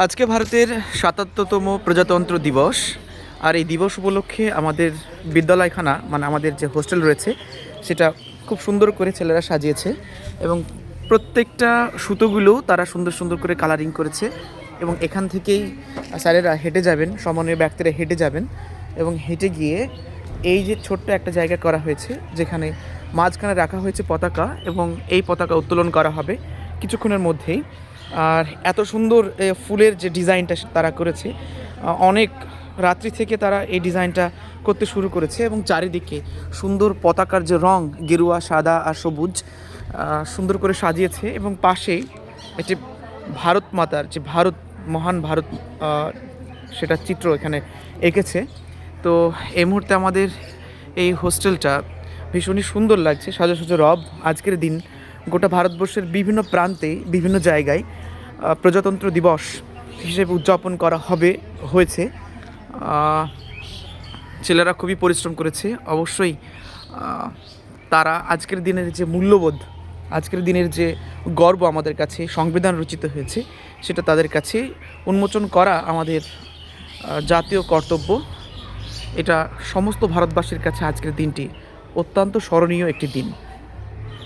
আজকে ভারতের ৭৭তম প্রজাতন্ত্র দিবস। আর এই দিবস উপলক্ষে আমাদের বিদ্যালয়খানা মানে আমাদের যে হোস্টেল রয়েছে সেটা খুব সুন্দর করে ছেলেরা সাজিয়েছে এবং প্রত্যেকটা সুতোগুলো তারা সুন্দর সুন্দর করে কালারিং করেছে এবং এখান থেকেই স্যারেরা হেঁটে যাবেন, সমন্বয় ব্যক্তিরা হেঁটে যাবেন এবং হেঁটে গিয়ে এই যে ছোট্ট একটা জায়গা করা হয়েছে যেখানে মাঝখানে রাখা হয়েছে পতাকা এবং এই পতাকা উত্তোলন করা হবে কিছুক্ষণের মধ্যেই। আর এত সুন্দর ফুলের যে ডিজাইনটা তারা করেছে, অনেক রাত্রি থেকে তারা এই ডিজাইনটা করতে শুরু করেছে এবং চারিদিকে সুন্দর পতাকার যে রং গেরুয়া, সাদা আর সবুজ সুন্দর করে সাজিয়েছে এবং পাশেই একটি ভারত মাতার যে মহান ভারত সেটা চিত্র এখানে এঁকেছে। তো এই মুহূর্তে আমাদের এই হোস্টেলটা ভীষণই সুন্দর লাগছে, সাজো সাজো রব। আজকের দিন গোটা ভারতবর্ষের বিভিন্ন প্রান্তে বিভিন্ন জায়গায় প্রজাতন্ত্র দিবস হিসেবে উদযাপন করা হয়েছে। ছেলেরা খুবই পরিশ্রম করেছে অবশ্যই। তারা আজকের দিনের যে মূল্যবোধ, আজকের দিনের যে গর্ব আমাদের কাছে সংবিধান রচিত হয়েছে সেটা তাদের কাছে উন্মোচন করা আমাদের জাতীয় কর্তব্য। এটা সমস্ত ভারতবাসীর কাছে আজকের দিনটি অত্যন্ত স্মরণীয় একটি দিন।